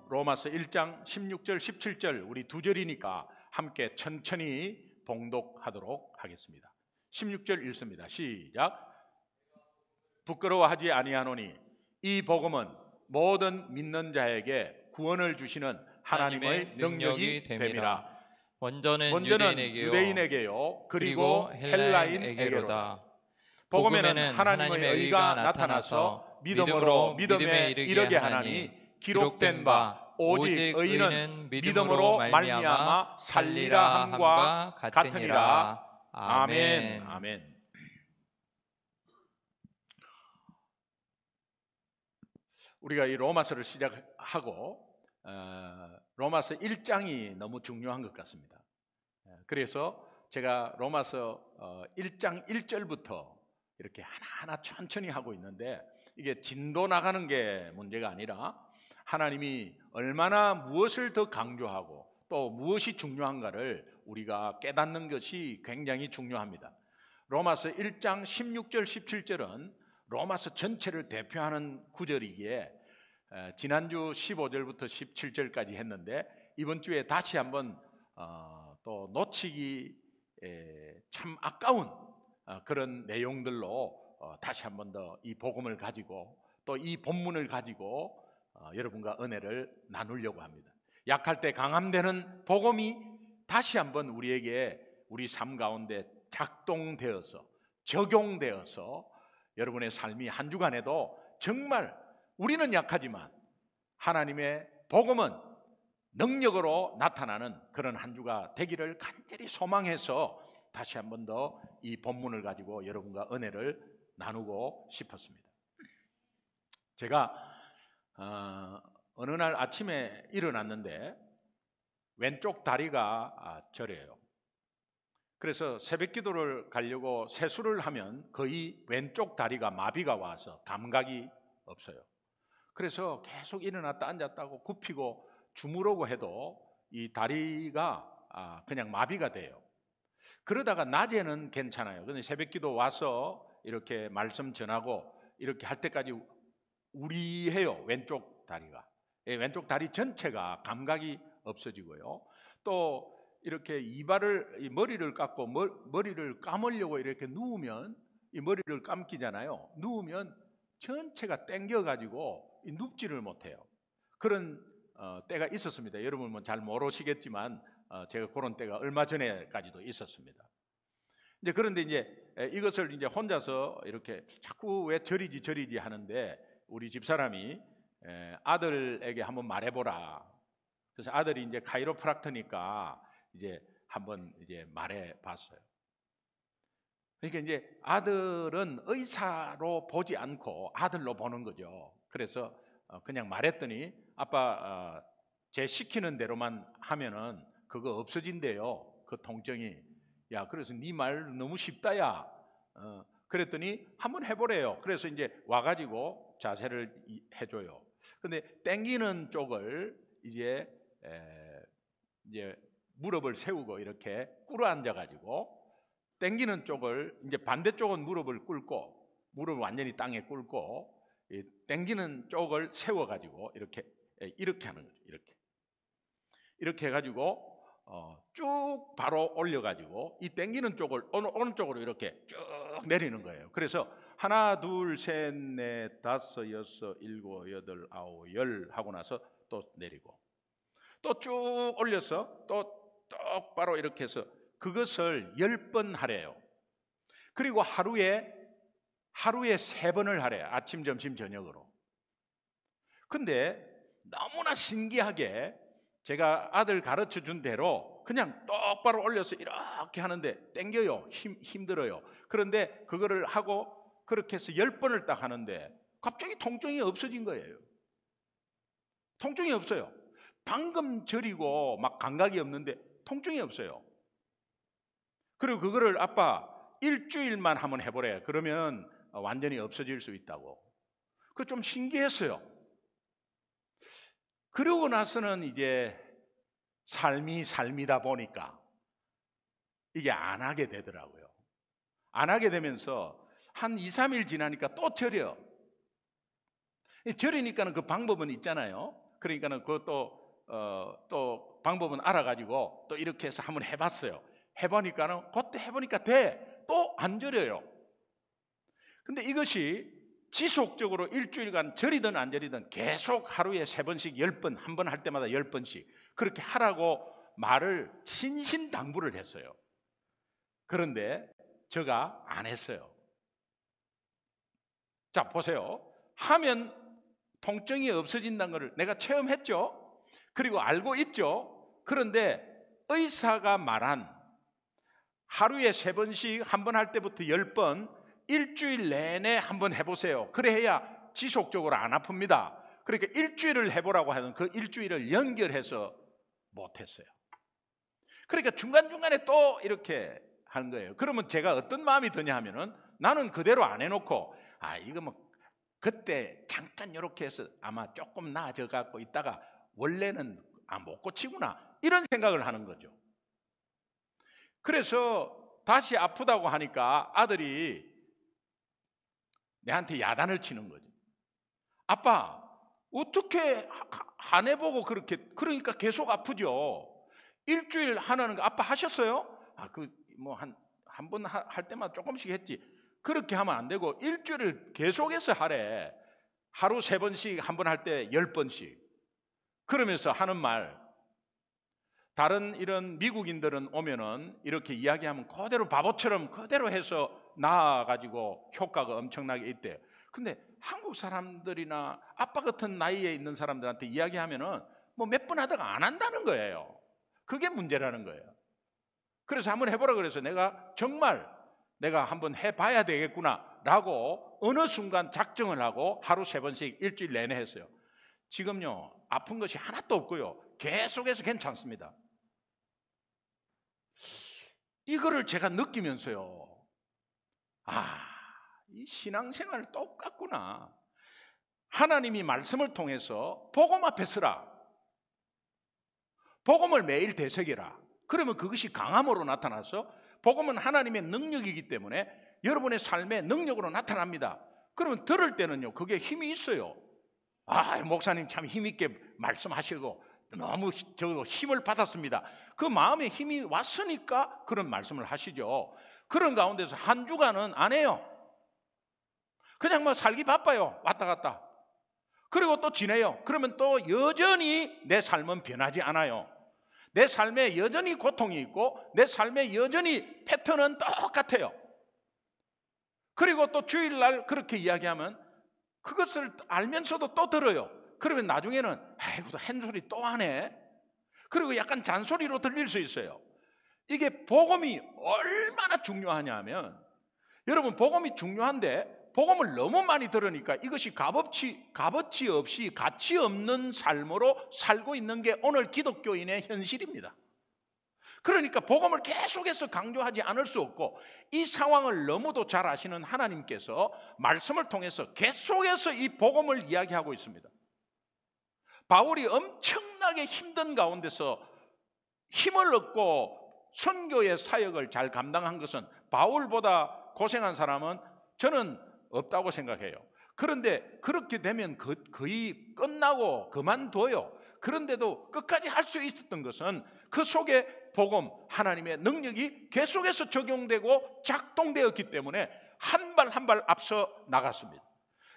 로마서 1장 16절 17절 우리 두 절이니까 함께 천천히 봉독하도록 하겠습니다. 16절 읽습니다. 시작. 부끄러워하지 아니하노니 이 복음은 모든 믿는 자에게 구원을 주시는 하나님의 능력이 됨이라. 먼저는 유대인에게요 그리고 헬라인에게로다. 복음에는 하나님의 의가 나타나서 믿음으로 믿음에 이르게 하나니 기록된 바 오직 의인은 믿음으로 말미암아 살리라 함과 같으니라. 아멘. 아멘. 우리가 이 로마서를 시작하고 로마서 1장이 너무 중요한 것 같습니다. 그래서 제가 로마서 1장 1절부터 이렇게 하나하나 천천히 하고 있는데 이게 진도 나가는 게 문제가 아니라 하나님이 얼마나 무엇을 더 강조하고 또 무엇이 중요한가를 우리가 깨닫는 것이 굉장히 중요합니다. 로마서 1장 16절 17절은 로마서 전체를 대표하는 구절이기에 지난주 15절부터 17절까지 했는데 이번 주에 다시 한번 또 놓치기 참 아까운 그런 내용들로 다시 한번 더 이 복음을 가지고 또 이 본문을 가지고 여러분과 은혜를 나누려고 합니다. 약할 때 강함되는 복음이 다시 한번 우리에게 우리 삶 가운데 작동되어서 적용되어서 여러분의 삶이 한 주간에도 정말 우리는 약하지만 하나님의 복음은 능력으로 나타나는 그런 한 주가 되기를 간절히 소망해서 다시 한 번 더 이 본문을 가지고 여러분과 은혜를 나누고 싶었습니다. 제가 어느 날 아침에 일어났는데 왼쪽 다리가 저려요. 그래서 새벽 기도를 가려고 세수를 하면 거의 왼쪽 다리가 마비가 와서 감각이 없어요. 그래서 계속 일어났다 앉았다고 굽히고 주무르고 해도 이 다리가 그냥 마비가 돼요. 그러다가 낮에는 괜찮아요. 근데 새벽 기도 와서 이렇게 말씀 전하고 이렇게 할 때까지 우리해요. 왼쪽 다리가. 왼쪽 다리 전체가 감각이 없어지고요. 또 이렇게 머리를 감고 머리를 감으려고 이렇게 누우면 이 머리를 감기잖아요. 누우면 전체가 땡겨가지고 눕지를 못해요. 그런 때가 있었습니다. 여러분은 잘 모르시겠지만 제가 그런 때가 얼마 전에까지도 있었습니다. 이제 그런데 이것을 혼자서 이렇게 자꾸 왜 저리지 하는데 우리 집사람이 아들에게 한번 말해보라. 그래서 아들이 이제 카이로프락터니까 한번 말해봤어요. 그러니까 아들은 의사로 보지 않고 아들로 보는 거죠. 그래서 그냥 말했더니 아빠 제 시키는 대로만 하면은 그거 없어진대요. 그 통증이. 야, 그래서 네 말 너무 쉽다 야. 그랬더니 한번 해보래요. 그래서 와가지고 자세를 해줘요. 근데 땡기는 쪽을 이제 무릎을 세우고 이렇게 꿇어 앉아가지고 땡기는 쪽을 반대쪽은 무릎을 꿇고 무릎을 완전히 땅에 꿇고 땡기는 쪽을 세워가지고 이렇게 하는 거죠. 이렇게 해가지고 쭉 바로 올려가지고 이 땡기는 쪽을 어느 쪽으로 이렇게 쭉 내리는 거예요. 그래서 하나, 둘, 셋, 넷, 다섯, 여섯, 일곱, 여덟, 아홉, 열 하고 나서 또 내리고 또 쭉 올려서 또 똑바로 이렇게 해서 그것을 10번 하래요. 그리고 하루에 3번을 하래요. 아침, 점심, 저녁으로. 근데 너무나 신기하게 제가 아들 가르쳐 준 대로 그냥 똑바로 올려서 이렇게 하는데 땡겨요. 힘들어요. 그런데 그거를 하고 그렇게 해서 10번을 딱 하는데 갑자기 통증이 없어진 거예요. 통증이 없어요. 방금 저리고 막 감각이 없는데 통증이 없어요. 그리고 그거를 아빠 일주일만 한번 해보래. 그러면 완전히 없어질 수 있다고. 그거 좀 신기했어요. 그러고 나서는 삶이다 보니까 이게 안 하게 되더라고요. 안 하게 되면서 한 2, 3일 지나니까 또 저려. 저리니까는 그 방법은 있잖아요. 그러니까는 그것도 또 방법은 알아가지고 또 이렇게 해서 한번 해봤어요. 해보니까는 그때 해보니까 또 안 저려요. 근데 이것이 지속적으로 일주일간 저리든 안 저리든 계속 하루에 3번씩 10번, 한 번 할 때마다 10번씩 그렇게 하라고 말을 신신당부를 했어요. 그런데 제가 안 했어요. 자, 보세요. 하면 통증이 없어진다는 것을 내가 체험했죠. 그리고 알고 있죠. 그런데 의사가 말한 하루에 3번씩 한 번 할 때부터 10번 일주일 내내 한번 해보세요. 그래야 지속적으로 안 아픕니다. 그러니까 일주일을 해보라고 하는 그 일주일을 연결해서 못했어요. 그러니까 중간중간에 또 이렇게 하는 거예요. 그러면 제가 어떤 마음이 드냐 하면은 나는 그대로 안 해놓고 이거 뭐 그때 잠깐 이렇게 해서 아마 조금 나아져 갖고 있다가 원래는 못 고치구나 이런 생각을 하는 거죠. 그래서 다시 아프다고 하니까 아들이 내한테 야단을 치는 거죠. 아빠 어떻게 안 해보고 그러니까 계속 아프죠. 일주일 하는 거 아빠 하셨어요? 그 뭐 한 번 할 때마다 조금씩 했지. 그렇게 하면 안 되고 일주일을 계속해서 하래. 하루 3번씩 한 번 할 때 10번씩. 그러면서 하는 말, 다른 이런 미국인들은 오면은 이렇게 이야기하면 그대로 바보처럼 그대로 해서 나아가지고 효과가 엄청나게 있대요. 근데 한국 사람들이나 아빠 같은 나이에 있는 사람들한테 이야기하면은 뭐 몇 번 하다가 안 한다는 거예요. 그게 문제라는 거예요. 그래서 한번 해보라 그래서 내가 정말 내가 한번 해봐야 되겠구나 라고 어느 순간 작정을 하고 하루 3번씩 일주일 내내 했어요. 지금요 아픈 것이 하나도 없고요 계속해서 괜찮습니다. 이거를 제가 느끼면서요 이 신앙생활 똑같구나. 하나님이 말씀을 통해서 복음 앞에 서라. 복음을 매일 되새겨라. 그러면 그것이 강함으로 나타나서 복음은 하나님의 능력이기 때문에 여러분의 삶의 능력으로 나타납니다. 그러면 들을 때는요 그게 힘이 있어요. 목사님 참 힘있게 말씀하시고 너무 저도 힘을 받았습니다. 그 마음에 힘이 왔으니까 그런 말씀을 하시죠. 그런 가운데서 한 주간은 안 해요. 그냥 뭐 살기 바빠요. 왔다 갔다. 그리고 또 지내요. 그러면 또 여전히 내 삶은 변하지 않아요. 내 삶에 여전히 고통이 있고 내 삶에 여전히 패턴은 똑같아요. 그리고 또 주일날 그렇게 이야기하면 그것을 알면서도 또 들어요. 그러면 나중에는 아이고 한-소리 또 하네. 그리고 약간 잔소리로 들릴 수 있어요. 이게 복음이 얼마나 중요하냐 하면 여러분 복음이 중요한데 복음을 너무 많이 들으니까 이것이 값어치 없이 가치 없는 삶으로 살고 있는 게 오늘 기독교인의 현실입니다. 그러니까 복음을 계속해서 강조하지 않을 수 없고 이 상황을 너무도 잘 아시는 하나님께서 말씀을 통해서 계속해서 이 복음을 이야기하고 있습니다. 바울이 엄청나게 힘든 가운데서 힘을 얻고 선교의 사역을 잘 감당한 것은 바울보다 고생한 사람은 저는 없다고 생각해요. 그런데 그렇게 되면 거의 끝나고 그만둬요. 그런데도 끝까지 할 수 있었던 것은 그 속에 복음, 하나님의 능력이 계속해서 적용되고 작동되었기 때문에 한 발 한 발 앞서 나갔습니다.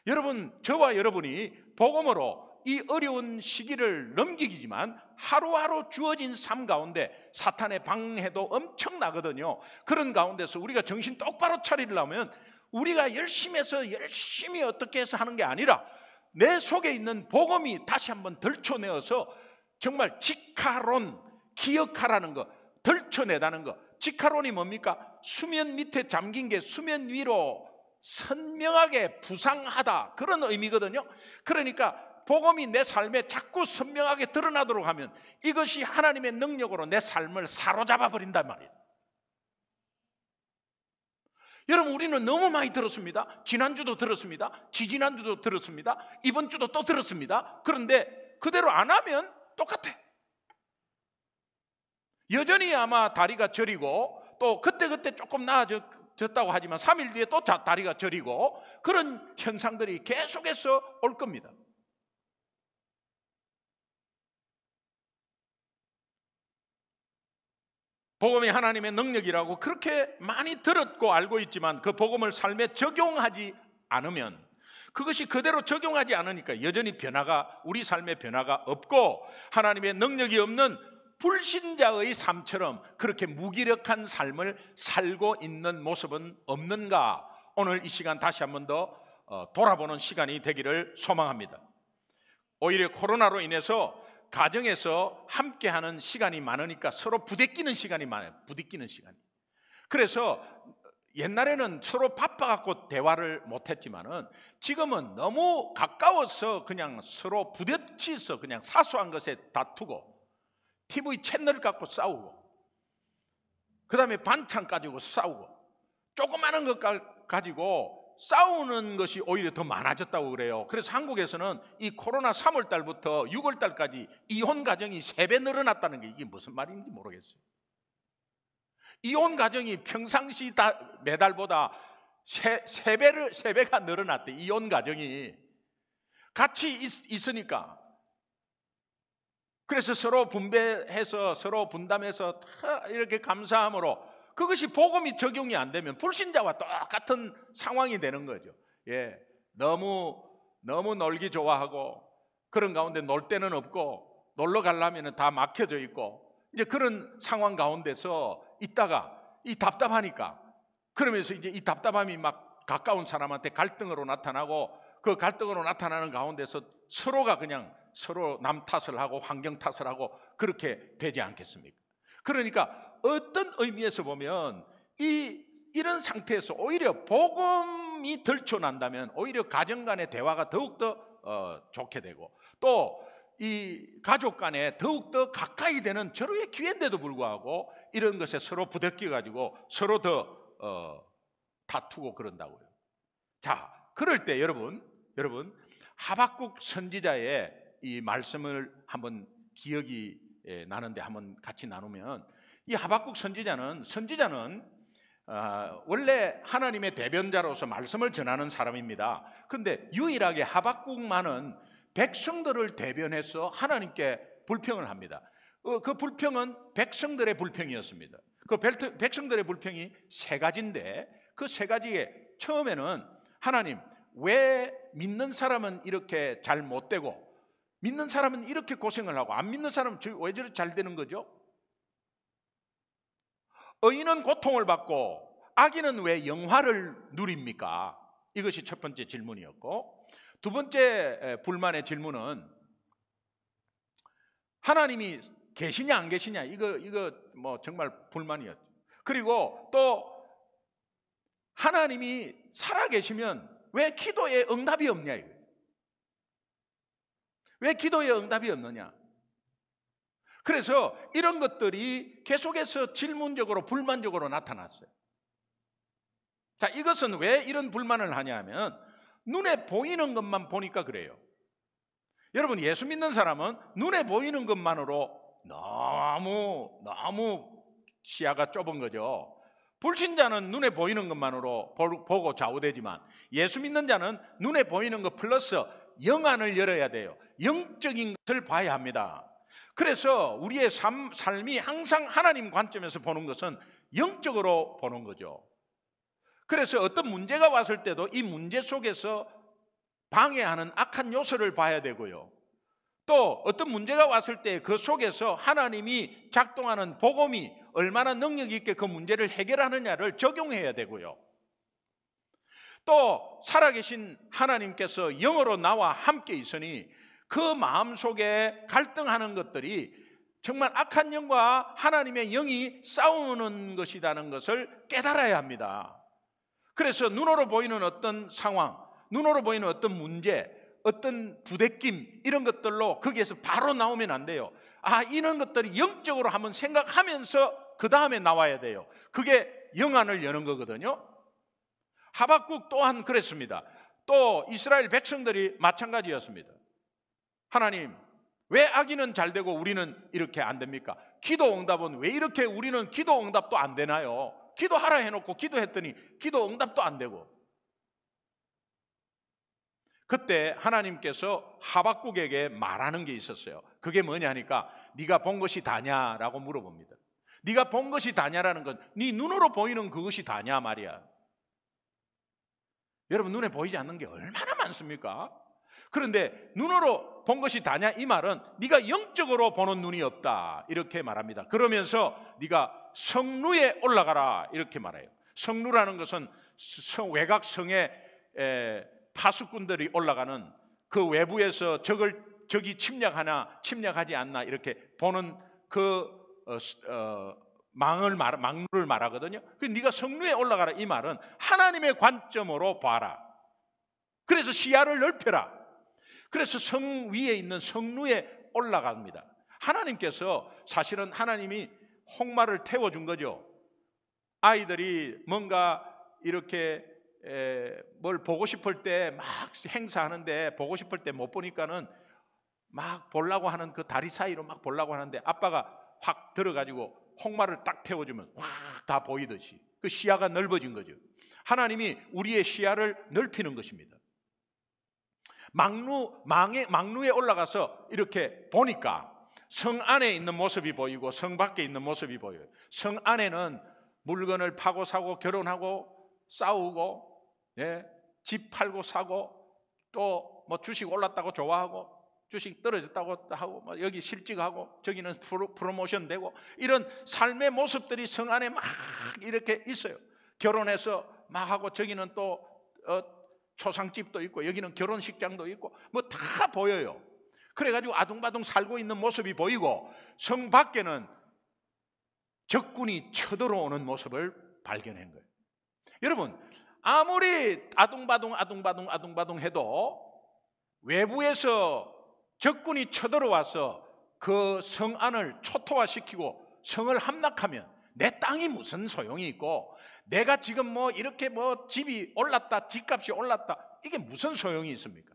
여러분, 저와 여러분이 복음으로 이 어려운 시기를 넘기기지만 하루하루 주어진 삶 가운데 사탄의 방해도 엄청나거든요. 그런 가운데서 우리가 정신 똑바로 차리려면 우리가 열심히 해서 열심히 어떻게 해서 하는 게 아니라 내 속에 있는 복음이 다시 한번 들춰내어서 정말 지카론, 기억하라는 거, 들춰내다는 거. 지카론이 뭡니까? 수면 밑에 잠긴 게 수면 위로 선명하게 부상하다, 그런 의미거든요. 그러니까 복음이 내 삶에 자꾸 선명하게 드러나도록 하면 이것이 하나님의 능력으로 내 삶을 사로잡아 버린단 말이에요. 여러분, 우리는 너무 많이 들었습니다. 지난주도 들었습니다. 지지난주도 들었습니다. 이번 주도 또 들었습니다. 그런데 그대로 안 하면 똑같아. 여전히 아마 다리가 저리고 또 그때그때 조금 나아졌다고 하지만 3일 뒤에 또 다리가 저리고 그런 현상들이 계속해서 올 겁니다. 복음이 하나님의 능력이라고 그렇게 많이 들었고 알고 있지만 그 복음을 삶에 적용하지 않으면, 그것이 그대로 적용하지 않으니까 여전히 우리 삶의 변화가 없고 하나님의 능력이 없는 불신자의 삶처럼 그렇게 무기력한 삶을 살고 있는 모습은 없는가? 오늘 이 시간 다시 한 번 더 돌아보는 시간이 되기를 소망합니다. 오히려 코로나로 인해서 가정에서 함께하는 시간이 많으니까 서로 부대끼는 시간이 많아요. 부대끼는 시간이. 그래서 옛날에는 서로 바빠갖고 대화를 못했지만은 지금은 너무 가까워서 그냥 서로 부딪혀서 그냥 사소한 것에 다투고 TV 채널 갖고 싸우고 그 다음에 반찬 가지고 싸우고 조그마한 것 가지고 싸우는 것이 오히려 더 많아졌다고 그래요. 그래서 한국에서는 이 코로나 3월 달부터 6월 달까지 이혼 가정이 3배 늘어났다는 게 이게 무슨 말인지 모르겠어요. 이혼 가정이 평상시 매달보다 3배가 늘어났대. 이혼 가정이 같이 있으니까. 그래서 서로 분배해서 서로 분담해서 다 이렇게 감사함으로 그것이 복음이 적용이 안 되면 불신자와 똑같은 상황이 되는 거죠. 예, 너무 놀기 좋아하고 그런 가운데 놀 데는 없고 놀러 가려면 다 막혀져 있고 이제 그런 상황 가운데서 있다가 이 답답하니까 그러면서 이제 이 답답함이 막 가까운 사람한테 갈등으로 나타나고 그 갈등으로 나타나는 가운데서 서로가 그냥 서로 남 탓을 하고 환경 탓을 하고 그렇게 되지 않겠습니까? 그러니까 어떤 의미에서 보면 이런 상태에서 오히려 복음이 덜쳐난다면 오히려 가정 간의 대화가 더욱더 좋게 되고 또 이 가족 간에 더욱더 가까이 되는 절호의 기회인데도 불구하고 이런 것에 서로 부대껴 가지고 서로 더 다투고 그런다고요. 자, 그럴 때 여러분 하박국 선지자의 이 말씀을 한번 기억이 나는데 한번 같이 나누면 이 하박국 선지자는 원래 하나님의 대변자로서 말씀을 전하는 사람입니다. 그런데 유일하게 하박국만은 백성들을 대변해서 하나님께 불평을 합니다. 그 불평은 백성들의 불평이었습니다. 그 백성들의 불평이 3가지인데 그 3가지에 처음에는 하나님 왜 믿는 사람은 이렇게 잘 못되고 믿는 사람은 이렇게 고생을 하고 안 믿는 사람은 왜 저렇게 잘 되는 거죠? 의인은 고통을 받고 악인은 왜 영화를 누립니까? 이것이 첫 번째 질문이었고 두 번째 불만의 질문은 하나님이 계시냐 안 계시냐 이거 뭐 정말 불만이었죠. 그리고 또 하나님이 살아계시면 왜 기도에 응답이 없냐 이거. 왜 기도에 응답이 없느냐? 그래서 이런 것들이 계속해서 질문적으로 불만적으로 나타났어요. 자, 이것은 왜 이런 불만을 하냐면 눈에 보이는 것만 보니까 그래요. 여러분 예수 믿는 사람은 눈에 보이는 것만으로 너무 시야가 좁은 거죠. 불신자는 눈에 보이는 것만으로 보고 좌우되지만 예수 믿는 자는 눈에 보이는 것 플러스 영안을 열어야 돼요. 영적인 것을 봐야 합니다. 그래서 우리의 삶이 항상 하나님 관점에서 보는 것은 영적으로 보는 거죠. 그래서 어떤 문제가 왔을 때도 이 문제 속에서 방해하는 악한 요소를 봐야 되고요. 또 어떤 문제가 왔을 때 그 속에서 하나님이 작동하는 복음이 얼마나 능력 있게 그 문제를 해결하느냐를 적용해야 되고요. 또 살아계신 하나님께서 영으로 나와 함께 있으니 그 마음속에 갈등하는 것들이 정말 악한 영과 하나님의 영이 싸우는 것이라는 것을 깨달아야 합니다. 그래서 눈으로 보이는 어떤 상황, 눈으로 보이는 어떤 문제, 어떤 부대낌 이런 것들로 거기에서 바로 나오면 안 돼요. 이런 것들이 영적으로 한번 생각하면서 그 다음에 나와야 돼요. 그게 영안을 여는 거거든요. 하박국 또한 그랬습니다. 또 이스라엘 백성들이 마찬가지였습니다. 하나님, 왜 악인은 잘 되고 우리는 이렇게 안 됩니까? 기도 응답은 왜 이렇게 우리는 기도 응답도 안 되나요? 기도하라 해놓고 기도했더니 기도 응답도 안 되고. 그때 하나님께서 하박국에게 말하는 게 있었어요. 그게 뭐냐니까 네가 본 것이 다냐라고 물어봅니다. 네가 본 것이 다냐라는 건 네 눈으로 보이는 그것이 다냐 말이야. 여러분, 눈에 보이지 않는 게 얼마나 많습니까? 그런데 눈으로 본 것이 다냐 이 말은 네가 영적으로 보는 눈이 없다 이렇게 말합니다. 그러면서 네가 성루에 올라가라 이렇게 말해요. 성루라는 것은 외곽성에 파수꾼들이 올라가는 그 외부에서 적이 침략하나 침략하지 않나 이렇게 보는 그 망루를 말하거든요. 네가 성루에 올라가라 이 말은 하나님의 관점으로 봐라. 그래서 시야를 넓혀라. 그래서 성 위에 있는 성루에 올라갑니다. 하나님께서 사실은 하나님이 홍마를 태워준 거죠. 아이들이 뭔가 이렇게 뭘 보고 싶을 때 막 행사하는데 보고 싶을 때 못 보니까는 막 보려고 하는 그 다리 사이로 막 보려고 하는데 아빠가 확 들어가지고 홍마를 딱 태워주면 확 다 보이듯이 그 시야가 넓어진 거죠. 하나님이 우리의 시야를 넓히는 것입니다. 망루에 올라가서 이렇게 보니까 성 안에 있는 모습이 보이고 성 밖에 있는 모습이 보여요. 성 안에는 물건을 파고 사고 결혼하고 싸우고 집 팔고 사고 또 뭐 주식 올랐다고 좋아하고 주식 떨어졌다고 하고 뭐 여기 실직하고 저기는 프로모션 되고 이런 삶의 모습들이 성 안에 막 이렇게 있어요. 결혼해서 막 하고 저기는 또 초상집도 있고 여기는 결혼식장도 있고 뭐 다 보여요. 그래가지고 아둥바둥 살고 있는 모습이 보이고 성 밖에는 적군이 쳐들어오는 모습을 발견한 거예요. 여러분, 아무리 아둥바둥 해도 외부에서 적군이 쳐들어와서 그 성 안을 초토화시키고 성을 함락하면 내 땅이 무슨 소용이 있고 내가 지금 뭐 이렇게 뭐 집이 올랐다, 집값이 올랐다, 이게 무슨 소용이 있습니까?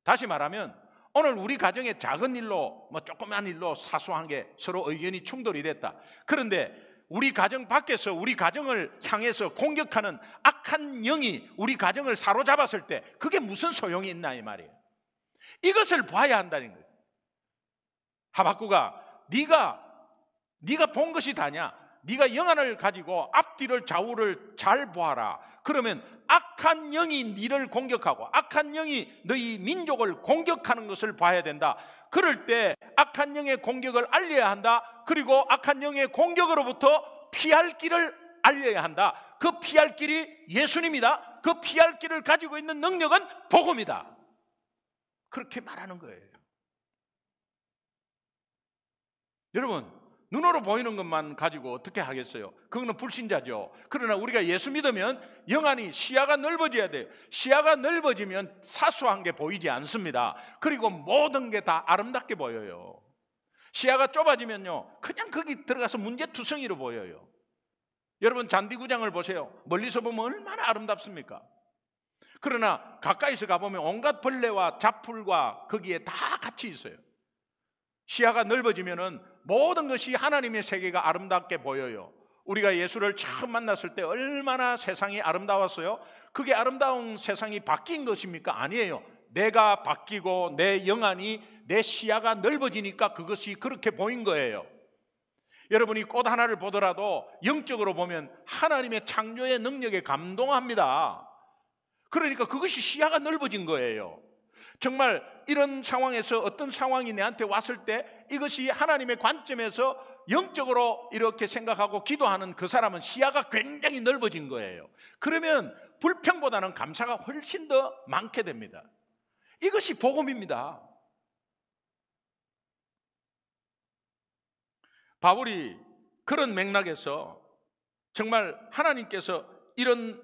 다시 말하면 오늘 우리 가정의 작은 일로 뭐 조그만 일로 사소한 게 서로 의견이 충돌이 됐다. 그런데 우리 가정 밖에서 우리 가정을 향해서 공격하는 악한 영이 우리 가정을 사로잡았을 때 그게 무슨 소용이 있나 이 말이에요. 이것을 봐야 한다는 거예요. 하박구가 네가 본 것이 다냐? 네가 영안을 가지고 앞뒤를 좌우를 잘 보아라. 그러면 악한 영이 네를 공격하고 악한 영이 너희 민족을 공격하는 것을 봐야 된다. 그럴 때 악한 영의 공격을 알려야 한다. 그리고 악한 영의 공격으로부터 피할 길을 알려야 한다. 그 피할 길이 예수님이다. 그 피할 길을 가지고 있는 능력은 복음이다. 그렇게 말하는 거예요. 여러분, 눈으로 보이는 것만 가지고 어떻게 하겠어요? 그거는 불신자죠. 그러나 우리가 예수 믿으면 영안이 시야가 넓어져야 돼요. 시야가 넓어지면 사소한 게 보이지 않습니다. 그리고 모든 게 다 아름답게 보여요. 시야가 좁아지면요, 그냥 거기 들어가서 문제투성이로 보여요. 여러분, 잔디구장을 보세요. 멀리서 보면 얼마나 아름답습니까? 그러나 가까이서 가보면 온갖 벌레와 잡풀과 거기에 다 같이 있어요. 시야가 넓어지면은 모든 것이 하나님의 세계가 아름답게 보여요. 우리가 예수를 처음 만났을 때 얼마나 세상이 아름다웠어요? 그게 아름다운 세상이 바뀐 것입니까? 아니에요. 내가 바뀌고 내 영안이, 내 시야가 넓어지니까 그것이 그렇게 보인 거예요. 여러분이 꽃 하나를 보더라도 영적으로 보면 하나님의 창조의 능력에 감동합니다. 그러니까 그것이 시야가 넓어진 거예요. 정말 이런 상황에서 어떤 상황이 내한테 왔을 때 이것이 하나님의 관점에서 영적으로 이렇게 생각하고 기도하는 그 사람은 시야가 굉장히 넓어진 거예요. 그러면 불평보다는 감사가 훨씬 더 많게 됩니다. 이것이 복음입니다. 바울이 그런 맥락에서 정말 하나님께서 이런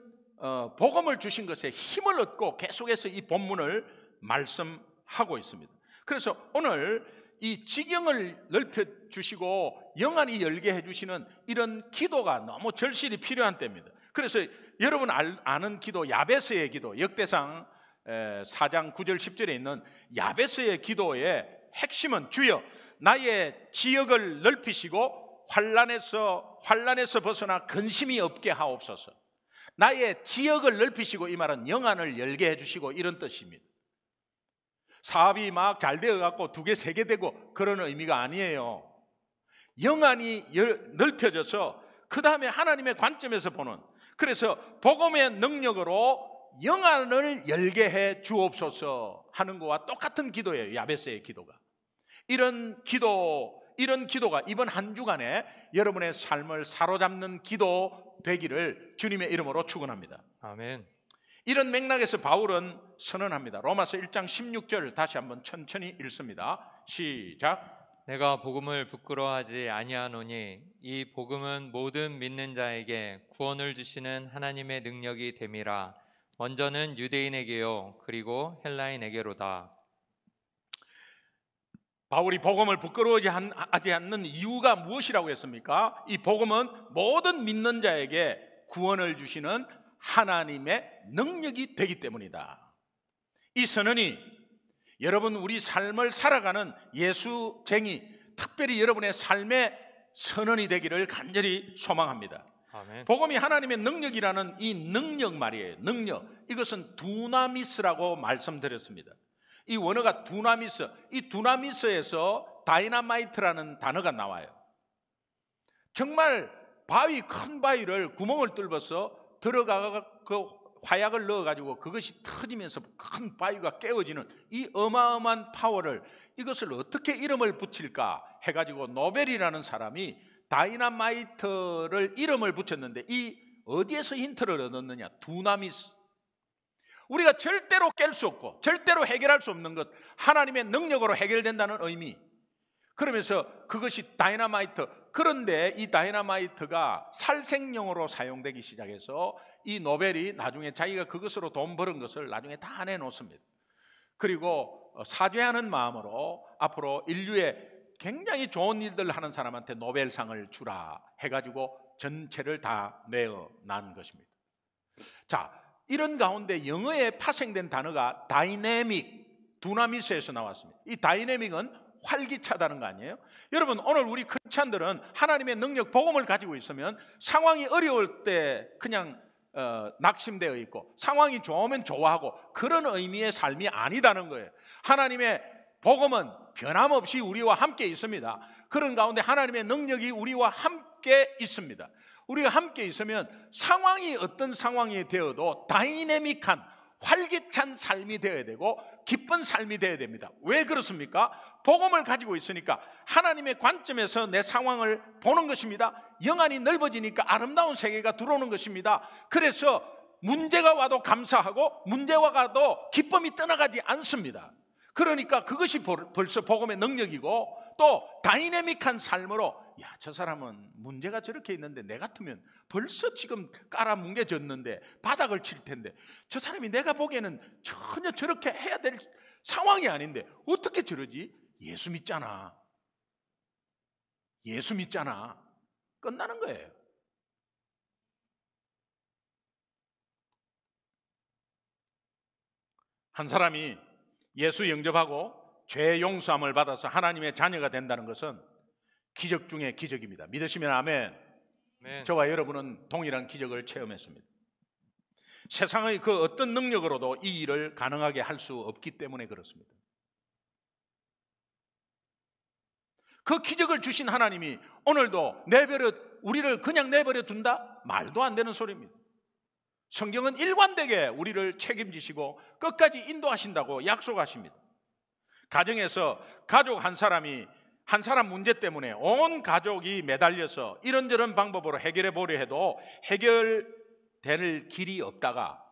복음을 주신 것에 힘을 얻고 계속해서 이 본문을 말씀하고 있습니다. 그래서 오늘 이 지경을 넓혀주시고 영안이 열게 해주시는 이런 기도가 너무 절실히 필요한 때입니다. 그래서 여러분 아는 기도, 야베스의 기도, 역대상 4장 9절 10절에 있는 야베스의 기도의 핵심은 주여 나의 지역을 넓히시고 환난에서 벗어나 근심이 없게 하옵소서. 나의 지역을 넓히시고, 이 말은 영안을 열게 해주시고 이런 뜻입니다. 사업이 막 잘 되어갖고 2개, 3개 되고 그런 의미가 아니에요. 영안이 넓혀져서 그 다음에 하나님의 관점에서 보는, 그래서 복음의 능력으로 영안을 열게 해 주옵소서 하는 것과 똑같은 기도예요. 야베스의 기도가. 이런 기도가 이번 한 주간에 여러분의 삶을 사로잡는 기도 되기를 주님의 이름으로 축원합니다. 아멘. 이런 맥락에서 바울은 선언합니다. 로마서 1장 16절 다시 한번 천천히 읽습니다. 시작. 내가 복음을 부끄러워하지 아니하노니 이 복음은 모든 믿는 자에게 구원을 주시는 하나님의 능력이 됨이라. 먼저는 유대인에게요 그리고 헬라인에게로다. 바울이 복음을 부끄러워하지 않는 이유가 무엇이라고 했습니까? 이 복음은 모든 믿는 자에게 구원을 주시는 하나님의 능력이 되기 때문이다. 이 선언이 여러분 우리 삶을 살아가는 예수쟁이, 특별히 여러분의 삶의 선언이 되기를 간절히 소망합니다. 아멘. 복음이 하나님의 능력이라는 이 능력 말이에요. 능력, 이것은 두나미스라고 말씀드렸습니다. 이 원어가 두나미스, 이 두나미스에서 다이나마이트라는 단어가 나와요. 정말 큰 바위를 구멍을 뚫어서 들어가가 그 화약을 넣어가지고 그것이 터지면서 큰 바위가 깨어지는 이 어마어마한 파워를, 이것을 어떻게 이름을 붙일까 해가지고 노벨이라는 사람이 다이나마이트를 이름을 붙였는데, 이 어디에서 힌트를 얻었느냐? 두나미스. 우리가 절대로 깰 수 없고 절대로 해결할 수 없는 것, 하나님의 능력으로 해결된다는 의미. 그러면서 그것이 다이나마이트. 그런데 이 다이나마이트가 살생용으로 사용되기 시작해서 이 노벨이 나중에 자기가 그것으로 돈 벌은 것을 나중에 다 내놓습니다. 그리고 사죄하는 마음으로 앞으로 인류에 굉장히 좋은 일들 하는 사람한테 노벨상을 주라 해가지고 전체를 다 내어난 것입니다. 자, 이런 가운데 영어에 파생된 단어가 다이내믹, 두나미스에서 나왔습니다. 이 다이내믹은 활기차다는 거 아니에요? 여러분, 오늘 우리 크리스찬들은 하나님의 능력, 복음을 가지고 있으면 상황이 어려울 때 그냥 낙심되어 있고, 상황이 좋으면 좋아하고, 그런 의미의 삶이 아니다는 거예요. 하나님의 복음은 변함없이 우리와 함께 있습니다. 그런 가운데 하나님의 능력이 우리와 함께 있습니다. 우리가 함께 있으면 상황이 어떤 상황이 되어도 다이내믹한 활기찬 삶이 되어야 되고 기쁜 삶이 되어야 됩니다. 왜 그렇습니까? 복음을 가지고 있으니까 하나님의 관점에서 내 상황을 보는 것입니다. 영안이 넓어지니까 아름다운 세계가 들어오는 것입니다. 그래서 문제가 와도 감사하고 문제가 와도 기쁨이 떠나가지 않습니다. 그러니까 그것이 벌써 복음의 능력이고, 또 다이내믹한 삶으로, 야, 저 사람은 문제가 저렇게 있는데 내 같으면 벌써 지금 깔아뭉개졌는데 바닥을 칠 텐데, 저 사람이 내가 보기에는 전혀 저렇게 해야 될 상황이 아닌데 어떻게 저러지? 예수 믿잖아. 예수 믿잖아. 끝나는 거예요. 한 사람이 예수 영접하고 죄 용서함을 받아서 하나님의 자녀가 된다는 것은 기적 중에 기적입니다. 믿으시면 아멘. 아멘. 저와 여러분은 동일한 기적을 체험했습니다. 세상의 그 어떤 능력으로도 이 일을 가능하게 할 수 없기 때문에 그렇습니다. 그 기적을 주신 하나님이 오늘도 우리를 그냥 내버려 둔다? 말도 안 되는 소리입니다. 성경은 일관되게 우리를 책임지시고 끝까지 인도하신다고 약속하십니다. 가정에서 가족 한 사람 문제 때문에 온 가족이 매달려서 이런저런 방법으로 해결해 보려 해도 해결될 길이 없다가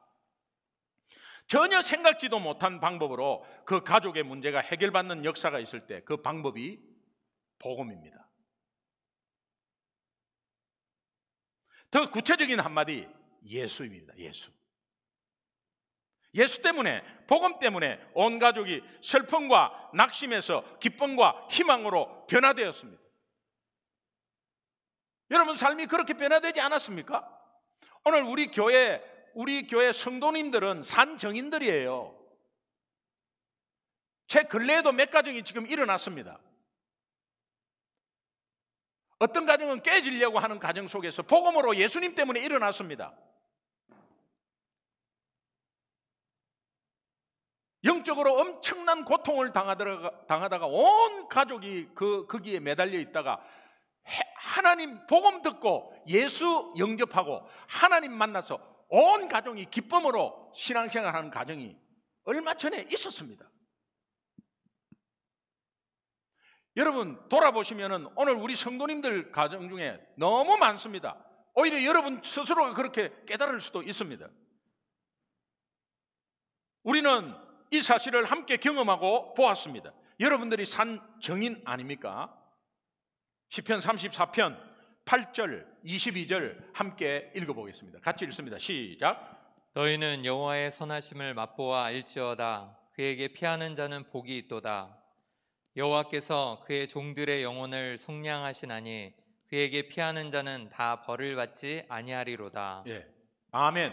전혀 생각지도 못한 방법으로 그 가족의 문제가 해결받는 역사가 있을 때 그 방법이 복음입니다. 더 구체적인 한마디, 예수입니다. 예수 때문에, 복음 때문에 온 가족이 슬픔과 낙심에서 기쁨과 희망으로 변화되었습니다. 여러분 삶이 그렇게 변화되지 않았습니까? 오늘 우리 교회 성도님들은 산정인들이에요. 제 근래에도 몇 가정이 지금 일어났습니다. 어떤 가정은 깨지려고 하는 가정 속에서 복음으로 예수님 때문에 일어났습니다. 영적으로 엄청난 고통을 당하다가 온 가족이 거기에 매달려 있다가 하나님 복음 듣고 예수 영접하고 하나님 만나서 온 가정이 기쁨으로 신앙생활하는 가정이 얼마 전에 있었습니다. 여러분 돌아보시면은 오늘 우리 성도님들 가정 중에 너무 많습니다. 오히려 여러분 스스로가 그렇게 깨달을 수도 있습니다. 우리는 이 사실을 함께 경험하고 보았습니다. 여러분들이 산 정인 아닙니까? 시편 34편 8절 22절 함께 읽어보겠습니다. 같이 읽습니다. 시작. 너희는 여호와의 선하심을 맛보아 알지어다. 그에게 피하는 자는 복이 있도다. 여호와께서 그의 종들의 영혼을 속량하시나니 그에게 피하는 자는 다 벌을 받지 아니하리로다. 예, 아멘.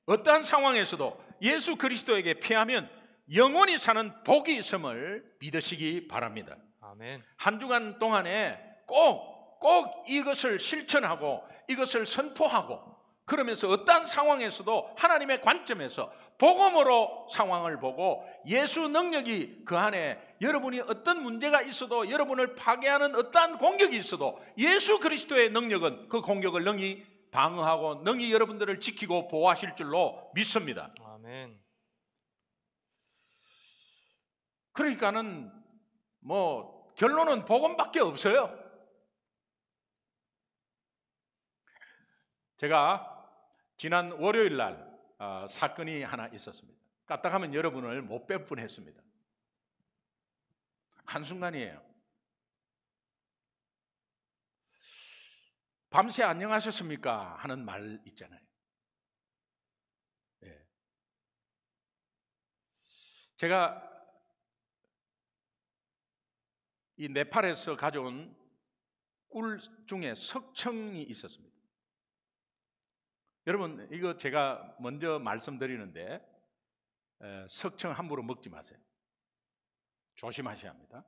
어떠한 상황에서도 예수 그리스도에게 피하면 영원히 사는 복이 있음을 믿으시기 바랍니다. 아멘. 한 주간 동안에 꼭 이것을 실천하고 이것을 선포하고 그러면서 어떠한 상황에서도 하나님의 관점에서 복음으로 상황을 보고 예수 능력이 그 안에 여러분이 어떤 문제가 있어도 여러분을 파괴하는 어떠한 공격이 있어도 예수 그리스도의 능력은 그 공격을 능히 방어하고 능히 여러분들을 지키고 보호하실 줄로 믿습니다. 아멘. 그러니까는 뭐 결론은 복음밖에 없어요. 제가 지난 월요일 날 사건이 하나 있었습니다. 까딱하면 여러분을 못 뵐 뻔했습니다. 한순간이에요. 밤새 안녕하셨습니까? 하는 말 있잖아요. 네. 제가 이 네팔에서 가져온 꿀 중에 석청이 있었습니다. 여러분 이거 제가 먼저 말씀드리는데 석청 함부로 먹지 마세요. 조심하셔야 합니다.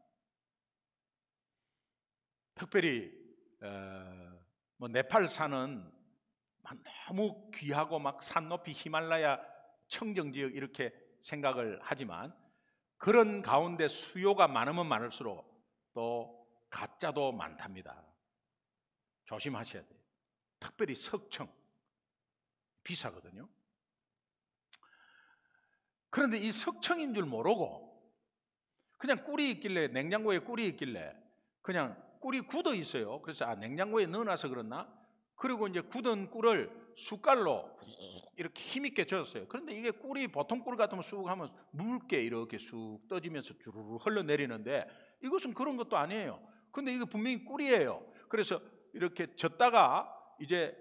특별히 뭐 네팔산은 너무 귀하고 막 산 높이 히말라야 청정지역 이렇게 생각을 하지만 그런 가운데 수요가 많으면 많을수록 또 가짜도 많답니다. 조심하셔야 돼요. 특별히 석청 비싸거든요. 그런데 이 석청인 줄 모르고 그냥 꿀이 있길래 냉장고에 꿀이 있길래 그냥 꿀이 굳어 있어요. 그래서 냉장고에 넣어놔서 그렇나? 그리고 이제 굳은 꿀을 숟갈로 이렇게 힘있게 젓었어요. 그런데 이게 꿀이 보통 꿀 같으면 쑥 하면 묽게 이렇게 쑥 떠지면서 주르르 흘러내리는데 이것은 그런 것도 아니에요. 근데 이거 분명히 꿀이에요. 그래서 이렇게 젓다가 이제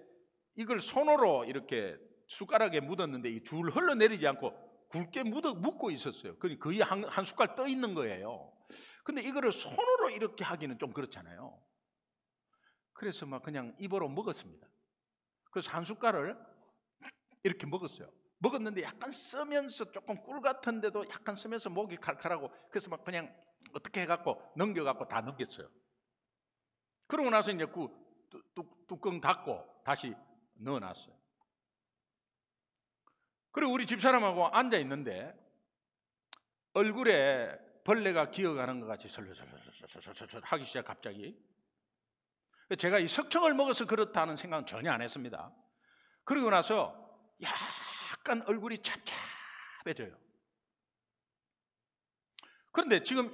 이걸 손으로 이렇게 숟가락에 묻었는데 이 줄 흘러내리지 않고 굵게 묻고 있었어요. 거의 한 숟갈 떠 있는 거예요. 근데 이거를 손으로 이렇게 하기는 좀 그렇잖아요. 그래서 막 그냥 입으로 먹었습니다. 그래서 한 숟갈을 이렇게 먹었어요. 먹었는데 약간 쓰면서 조금 꿀 같은데도 약간 쓰면서 목이 칼칼하고 그래서 막 그냥 어떻게 해갖고 넘겨갖고 다 넘겼어요. 그러고 나서 이제 그 뚜껑 닫고 다시 넣어놨어요. 그리고 우리 집사람하고 앉아 있는데 얼굴에 벌레가 기어가는 것 같이 설설설설설설 하기 시작 갑자기. 제가 이 석청을 먹어서 그렇다는 생각은 전혀 안 했습니다. 그러고 나서 약간 얼굴이 찹찹해져요. 그런데 지금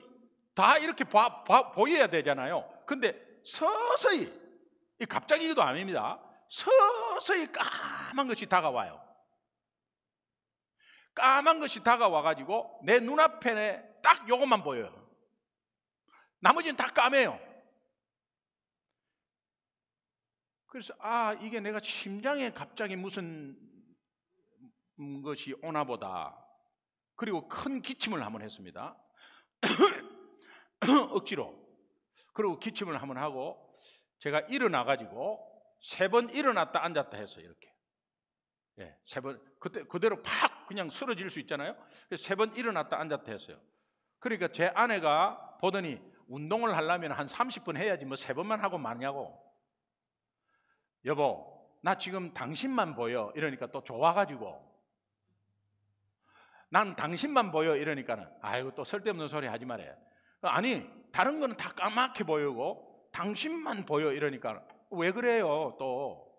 다 이렇게 보여야 되잖아요. 근데 서서히 갑자기도 아닙니다. 서서히 까만 것이 다가와요. 까만 것이 다가와가지고 내 눈앞에 딱 요것만 보여요. 나머지는 다 까매요. 그래서 이게 내가 심장에 갑자기 무슨 것이 오나 보다. 그리고 큰 기침을 한번 했습니다. 억지로. 그리고 기침을 한번 하고 제가 일어나가지고 3번 일어났다 앉았다 했어요. 이렇게. 예, 3번 그대로 팍 그냥 쓰러질 수 있잖아요. 그래서 3번 일어났다 앉았다 했어요. 그러니까 제 아내가 보더니 운동을 하려면 한 30분 해야지 뭐 3번만 하고 마냐고. 여보, 나 지금 당신만 보여. 이러니까 또 좋아가지고 난 당신만 보여. 이러니까는 아이고 또 쓸데없는 소리 하지 말아요. 아니 다른 거는 다 까맣게 보이고 당신만 보여 이러니까 왜 그래요? 또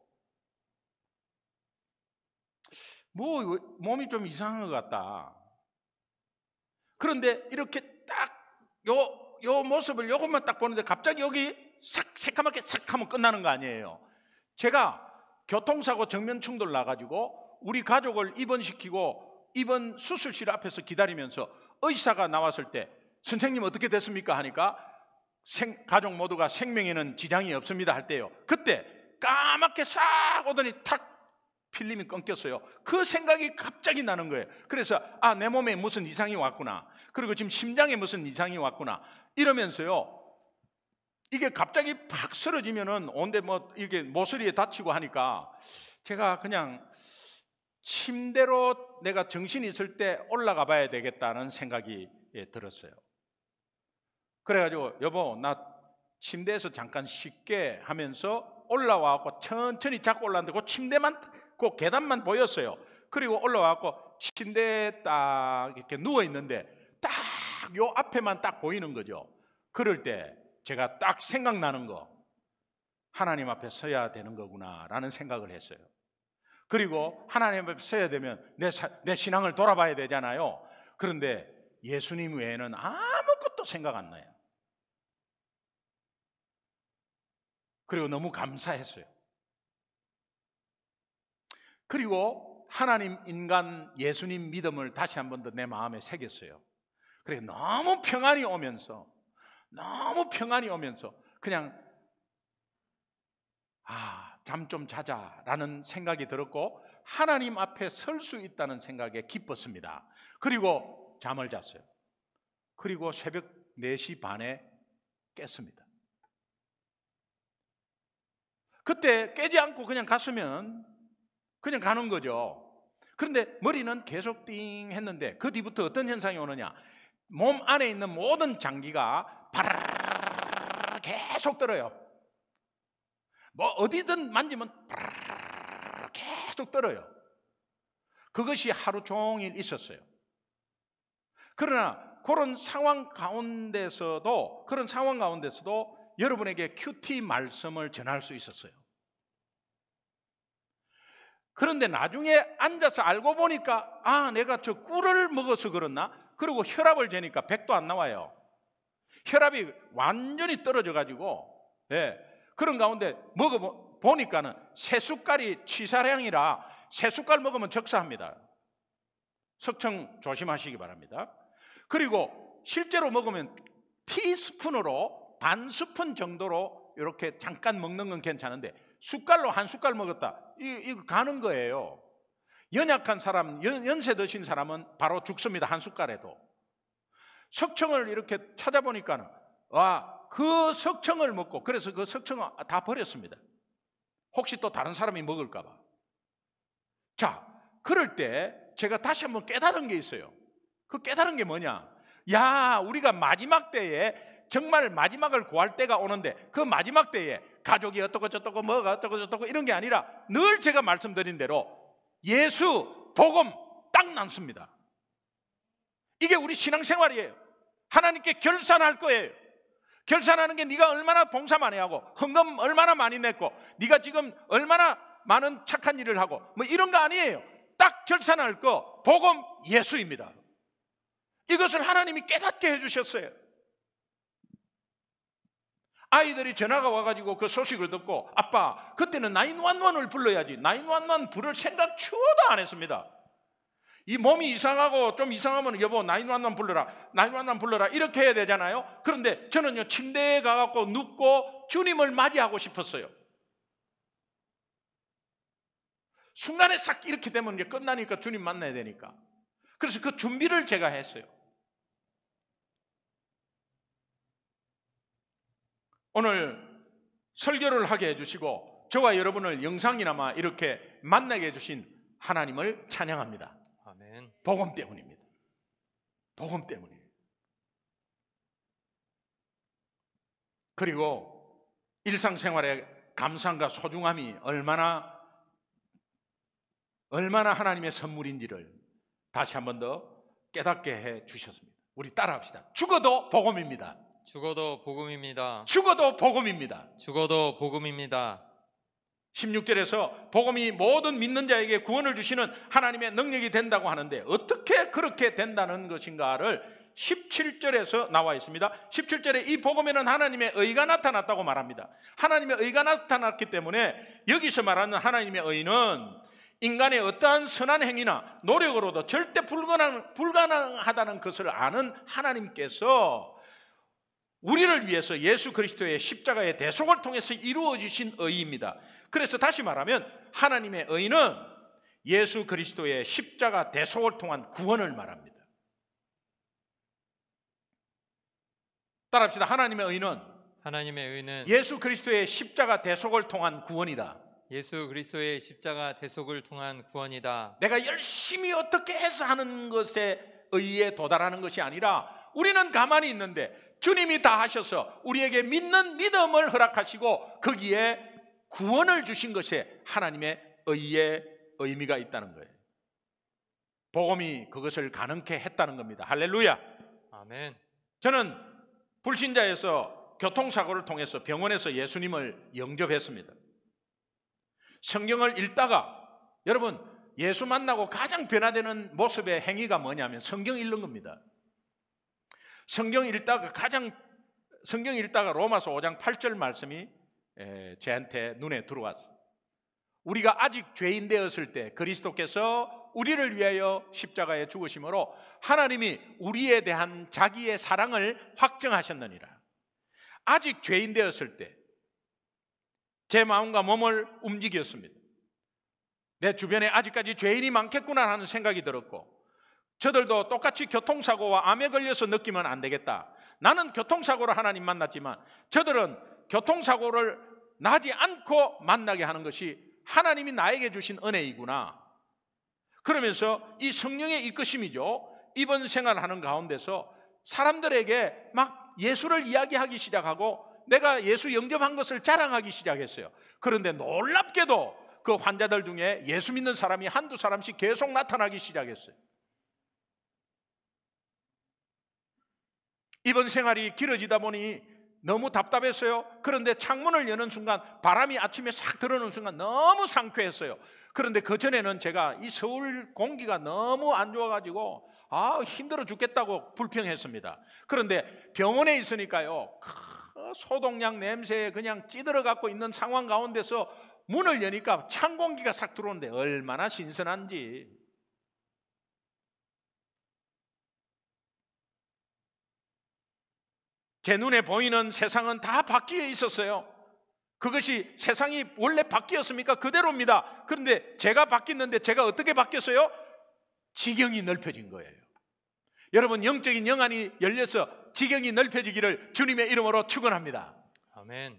뭐 몸이 좀 이상한 것 같다. 그런데 이렇게 딱 요 모습을 요것만 딱 보는데 갑자기 여기 싹 새까맣게 싹 하면 끝나는 거 아니에요. 제가 교통사고 정면 충돌 나가지고 우리 가족을 입원시키고 입원 수술실 앞에서 기다리면서 의사가 나왔을 때 선생님 어떻게 됐습니까? 하니까 가족 모두가 생명에는 지장이 없습니다 할 때요. 그때 까맣게 싹 오더니 탁 필름이 끊겼어요. 그 생각이 갑자기 나는 거예요. 그래서 내 몸에 무슨 이상이 왔구나. 그리고 지금 심장에 무슨 이상이 왔구나. 이러면서요. 이게 갑자기 팍 쓰러지면은 온데 뭐 이게 모서리에 다치고 하니까 제가 그냥 침대로 내가 정신이 있을 때 올라가 봐야 되겠다는 생각이 들었어요. 그래가지고 여보 나 침대에서 잠깐 쉴게 하면서 올라와갖고 천천히 자꾸 올라왔는데 그 침대만 그 계단만 보였어요. 그리고 올라와갖고 침대에 딱 이렇게 누워 있는데 딱 요 앞에만 딱 보이는 거죠. 그럴 때 제가 딱 생각나는 거, 하나님 앞에 서야 되는 거구나 라는 생각을 했어요. 그리고 하나님 앞에 서야 되면 내 신앙을 돌아봐야 되잖아요. 그런데 예수님 외에는 아무것도 생각 안 나요. 그리고 너무 감사했어요. 그리고 하나님, 인간, 예수님 믿음을 다시 한 번 더 내 마음에 새겼어요. 그래 너무 평안이 오면서 그냥 잠 좀 자자라는 생각이 들었고 하나님 앞에 설 수 있다는 생각에 기뻤습니다. 그리고 잠을 잤어요. 그리고 새벽 4시 반에 깼습니다. 그때 깨지 않고 그냥 갔으면 그냥 가는 거죠. 그런데 머리는 계속 띵 했는데 그 뒤부터 어떤 현상이 오느냐, 몸 안에 있는 모든 장기가 바라라라 계속 떨어요. 뭐 어디든 만지면 바라라라 계속 떨어요. 그것이 하루 종일 있었어요. 그러나 그런 상황 가운데서도 여러분에게 큐티 말씀을 전할 수 있었어요. 그런데 나중에 앉아서 알고 보니까 내가 저 꿀을 먹어서 그렇나? 그리고 혈압을 재니까 100도 안 나와요. 혈압이 완전히 떨어져 가지고 그런 가운데 먹어보니까는 3숟갈이 취사량이라 3숟갈 먹으면 적사합니다. 석청 조심하시기 바랍니다. 그리고 실제로 먹으면 티스푼으로 반 스푼 정도로 이렇게 잠깐 먹는 건 괜찮은데 숟갈로 한 숟갈 먹었다 이거 가는 거예요. 연약한 사람, 연세 드신 사람은 바로 죽습니다. 한 숟갈에도. 석청을 이렇게 찾아보니까는 그 석청을 먹고, 그래서 그 석청을 다 버렸습니다. 혹시 또 다른 사람이 먹을까 봐. 자, 그럴 때 제가 다시 한번 깨달은 게 있어요. 그 깨달은 게 뭐냐? 우리가 마지막 때에 정말 마지막을 구할 때가 오는데 그 마지막 때에 가족이 어떻고 저떻고 뭐가 어떻고 저떻고 이런 게 아니라 늘 제가 말씀드린 대로 예수, 복음 딱 남습니다. 이게 우리 신앙생활이에요. 하나님께 결산할 거예요. 결산하는 게 네가 얼마나 봉사 많이 하고 헌금 얼마나 많이 냈고 네가 지금 얼마나 많은 착한 일을 하고 뭐 이런 거 아니에요. 딱 결산할 거 복음 예수입니다. 이것을 하나님이 깨닫게 해주셨어요. 아이들이 전화가 와가지고 그 소식을 듣고 아빠 그때는 911을 불러야지 911 부를 생각 추호도 안 했습니다. 이 몸이 이상하고 좀 이상하면 여보 911 불러라 이렇게 해야 되잖아요. 그런데 저는요 침대에 가갖고 눕고 주님을 맞이하고 싶었어요. 순간에 싹 이렇게 되면 이제 끝나니까 주님 만나야 되니까. 그래서 그 준비를 제가 했어요. 오늘 설교를 하게 해주시고 저와 여러분을 영상이나마 이렇게 만나게 해주신 하나님을 찬양합니다. 아멘. 복음 때문입니다. 복음 때문이에요. 그리고 일상생활의 감사함과 소중함이 얼마나 하나님의 선물인지를 다시 한 번 더 깨닫게 해 주셨습니다. 우리 따라합시다. 죽어도 복음입니다. 죽어도 복음입니다. 죽어도 복음입니다. 죽어도 복음입니다. 16절에서 복음이 모든 믿는 자에게 구원을 주시는 하나님의 능력이 된다고 하는데 어떻게 그렇게 된다는 것인가를 17절에서 나와 있습니다. 17절에 이 복음에는 하나님의 의가 나타났다고 말합니다. 하나님의 의가 나타났기 때문에 여기서 말하는 하나님의 의는 인간의 어떠한 선한 행위나 노력으로도 절대 불가능하다는 것을 아는 하나님께서 우리를 위해서 예수 그리스도의 십자가의 대속을 통해서 이루어지신 의입니다. 그래서 다시 말하면 하나님의 의는 예수 그리스도의 십자가 대속을 통한 구원을 말합니다. 따라합시다. 하나님의 의는 예수 그리스도의 십자가 대속을 통한 구원이다. 예수 그리스도의 십자가 대속을 통한 구원이다. 내가 열심히 어떻게 해서 하는 것에 의에 도달하는 것이 아니라 우리는 가만히 있는데 주님이 다 하셔서 우리에게 믿는 믿음을 허락하시고 거기에 구원을 주신 것에 하나님의 의의 의미가 있다는 거예요. 복음이 그것을 가능케 했다는 겁니다. 할렐루야. 아멘. 저는 불신자에서 교통사고를 통해서 병원에서 예수님을 영접했습니다. 성경을 읽다가 여러분 예수 만나고 가장 변화되는 모습의 행위가 뭐냐면 성경 읽는 겁니다. 성경 읽다가 로마서 5장 8절 말씀이 저한테 눈에 들어왔어요. 우리가 아직 죄인 되었을 때 그리스도께서 우리를 위하여 십자가에 죽으심으로 하나님이 우리에 대한 자기의 사랑을 확증하셨느니라. 아직 죄인 되었을 때 제 마음과 몸을 움직였습니다. 내 주변에 아직까지 죄인이 많겠구나 하는 생각이 들었고 저들도 똑같이 교통사고와 암에 걸려서 느끼면 안 되겠다. 나는 교통사고로 하나님 만났지만 저들은 교통사고를 나지 않고 만나게 하는 것이 하나님이 나에게 주신 은혜이구나. 그러면서 이 성령의 이끄심이죠. 이번 생활하는 가운데서 사람들에게 막 예수를 이야기하기 시작하고 내가 예수 영접한 것을 자랑하기 시작했어요. 그런데 놀랍게도 그 환자들 중에 예수 믿는 사람이 한두 사람씩 계속 나타나기 시작했어요. 이번 생활이 길어지다 보니 너무 답답했어요. 그런데 창문을 여는 순간 바람이 아침에 싹 들어오는 순간 너무 상쾌했어요. 그런데 그전에는 제가 이 서울 공기가 너무 안 좋아가지고 힘들어 죽겠다고 불평했습니다. 그런데 병원에 있으니까요, 소독약 냄새에 그냥 찌들어 갖고 있는 상황 가운데서 문을 여니까 찬 공기가 싹 들어오는데 얼마나 신선한지. 제 눈에 보이는 세상은 다 바뀌어 있었어요. 그것이 세상이 원래 바뀌었습니까? 그대로입니다. 그런데 제가 바뀌었는데 제가 어떻게 바뀌었어요? 지경이 넓혀진 거예요. 여러분 영적인 영안이 열려서 지경이 넓혀지기를 주님의 이름으로 축원합니다. 아멘.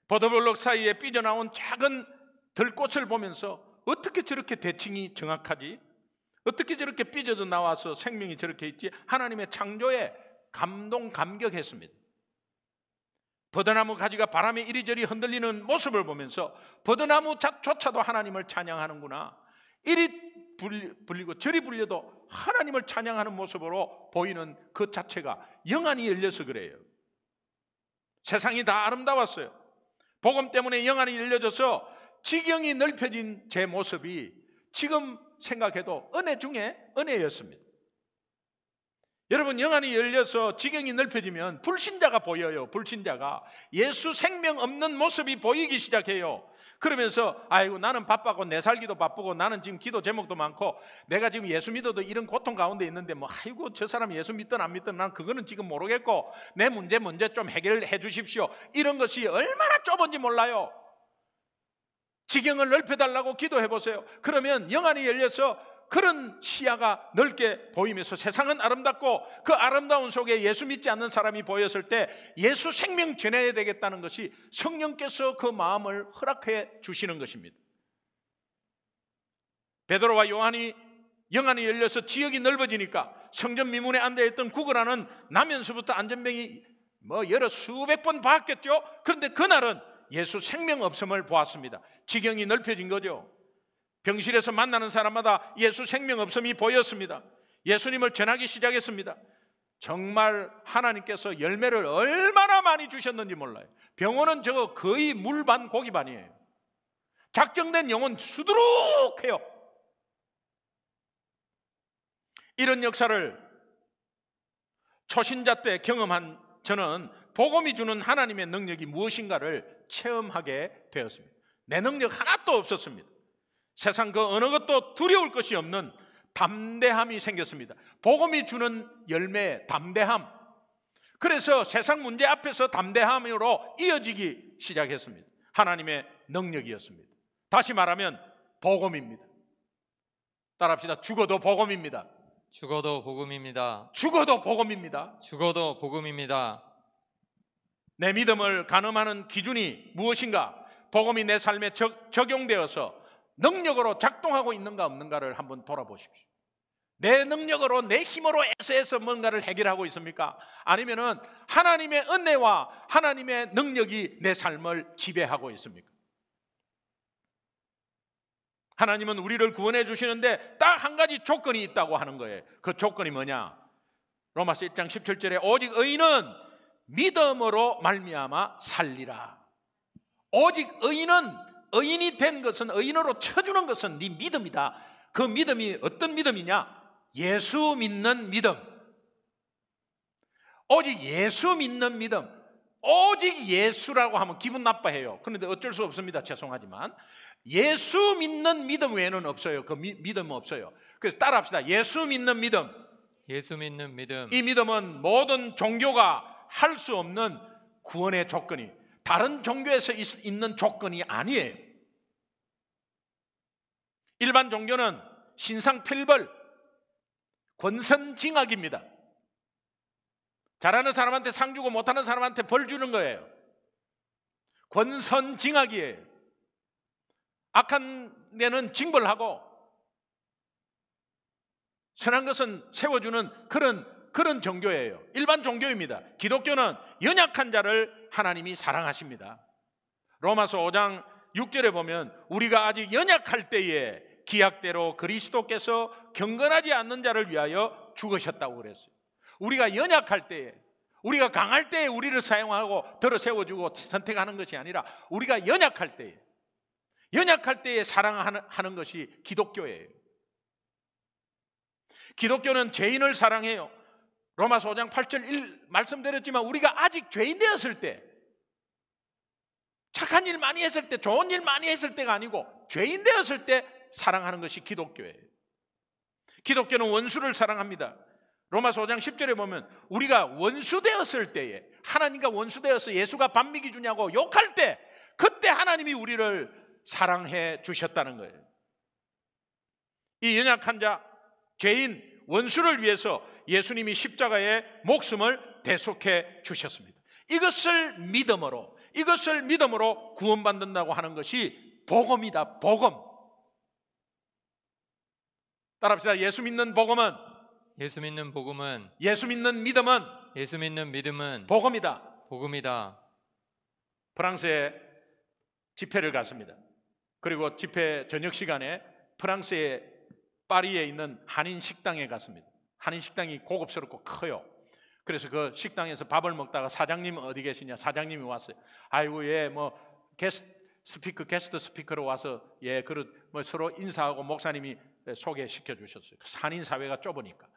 보도블록 사이에 삐져나온 작은 들꽃을 보면서 어떻게 저렇게 대칭이 정확하지? 어떻게 저렇게 삐져도 나와서 생명이 저렇게 있지? 하나님의 창조에 감격했습니다. 버드나무 가지가 바람에 이리저리 흔들리는 모습을 보면서 버드나무조차도 하나님을 찬양하는구나. 이리 불리고 저리 불려도 하나님을 찬양하는 모습으로 보이는 그 자체가 영안이 열려서 그래요. 세상이 다 아름다웠어요. 복음 때문에 영안이 열려져서 지경이 넓혀진 제 모습이 지금 생각해도 은혜 중에 은혜였습니다. 여러분 영안이 열려서 지경이 넓혀지면 불신자가 보여요. 불신자가 예수 생명 없는 모습이 보이기 시작해요. 그러면서 아이고 나는 바빠고 내 살기도 바쁘고 나는 지금 기도 제목도 많고 내가 지금 예수 믿어도 이런 고통 가운데 있는데 뭐 아이고 저 사람 예수 믿든 안 믿든 난 그거는 지금 모르겠고 내 문제 좀 해결해 주십시오. 이런 것이 얼마나 좁은지 몰라요. 지경을 넓혀달라고 기도해 보세요. 그러면 영안이 열려서 그런 시야가 넓게 보이면서 세상은 아름답고 그 아름다운 속에 예수 믿지 않는 사람이 보였을 때 예수 생명 전해야 되겠다는 것이 성령께서 그 마음을 허락해 주시는 것입니다. 베드로와 요한이 영안이 열려서 지역이 넓어지니까 성전 미문에 앉아있던 구걸하는 나면서부터 안전병이 여러 수백 번 봤겠죠. 그런데 그날은 예수 생명 없음을 보았습니다. 지경이 넓혀진 거죠. 병실에서 만나는 사람마다 예수 생명 없음이 보였습니다. 예수님을 전하기 시작했습니다. 정말 하나님께서 열매를 얼마나 많이 주셨는지 몰라요. 병원은 저거 거의 물 반 고기 반이에요. 작정된 영혼 수두룩해요. 이런 역사를 초신자 때 경험한 저는 복음이 주는 하나님의 능력이 무엇인가를 체험하게 되었습니다. 내 능력 하나도 없었습니다. 세상 그 어느 것도 두려울 것이 없는 담대함이 생겼습니다. 복음이 주는 열매, 담대함. 그래서 세상 문제 앞에서 담대함으로 이어지기 시작했습니다. 하나님의 능력이었습니다. 다시 말하면 복음입니다. 따라합시다. 죽어도 복음입니다. 죽어도 복음입니다. 죽어도 복음입니다. 죽어도 복음입니다. 내 믿음을 가늠하는 기준이 무엇인가? 복음이 내 삶에 적용되어서 능력으로 작동하고 있는가 없는가를 한번 돌아보십시오. 내 능력으로 내 힘으로 애써서 뭔가를 해결하고 있습니까? 아니면은 하나님의 은혜와 하나님의 능력이 내 삶을 지배하고 있습니까? 하나님은 우리를 구원해 주시는데 딱 한 가지 조건이 있다고 하는 거예요. 그 조건이 뭐냐? 로마서 1장 17절에 오직 의인은 믿음으로 말미암아 살리라. 오직 의인이 된 것은, 의인으로 쳐주는 것은 네 믿음이다. 그 믿음이 어떤 믿음이냐? 예수 믿는 믿음. 오직 예수 믿는 믿음. 오직 예수라고 하면 기분 나빠해요. 그런데 어쩔 수 없습니다. 죄송하지만 예수 믿는 믿음 외에는 없어요. 그 믿음은 없어요. 그래서 따라합시다. 예수 믿는 믿음. 예수 믿는 믿음. 이 믿음은 모든 종교가 할 수 없는 구원의 조건이, 다른 종교에서 있는 조건이 아니에요. 일반 종교는 신상필벌, 권선징악입니다. 잘하는 사람한테 상 주고 못하는 사람한테 벌 주는 거예요. 권선징악이에요. 악한 데는 징벌하고 선한 것은 세워주는 그런 종교예요. 일반 종교입니다. 기독교는 연약한 자를 하나님이 사랑하십니다. 로마서 5장 6절에 보면 우리가 아직 연약할 때에 기약대로 그리스도께서 경건하지 않는 자를 위하여 죽으셨다고 그랬어요. 우리가 연약할 때에, 우리가 강할 때에 우리를 사용하고 들어 세워주고 선택하는 것이 아니라 우리가 연약할 때에 사랑하는 것이 기독교예요. 기독교는 죄인을 사랑해요. 로마서 5장 8절 1 말씀드렸지만 우리가 아직 죄인 되었을 때, 착한 일 많이 했을 때, 좋은 일 많이 했을 때가 아니고 죄인 되었을 때 사랑하는 것이 기독교예요. 기독교는 원수를 사랑합니다. 로마서 5장 10절에 보면 우리가 원수 되었을 때에, 하나님과 원수 되어서 예수가 반미기 주냐고 욕할 때, 그때 하나님이 우리를 사랑해 주셨다는 거예요. 이 연약한 자, 죄인, 원수를 위해서 예수님이 십자가에 목숨을 대속해 주셨습니다. 이것을 믿음으로 구원받는다고 하는 것이 복음이다. 복음. 따라합시다. 예수 믿는 복음은, 예수 믿는 복음은, 예수 믿는 믿음은, 예수 믿는 믿음은 복음이다. 복음이다. 프랑스에 집회를 갔습니다. 그리고 집회 저녁 시간에 프랑스의 파리에 있는 한인 식당에 갔습니다. 한인 식당이 고급스럽고 커요. 그래서 그 식당에서 밥을 먹다가 사장님 어디 계시냐? 사장님이 왔어요. 아이고, 예, 뭐 게스트 스피커로 와서 예, 그릇 뭐 서로 인사하고 목사님이 소개시켜 주셨어요. 한인 사회가 좁으니까.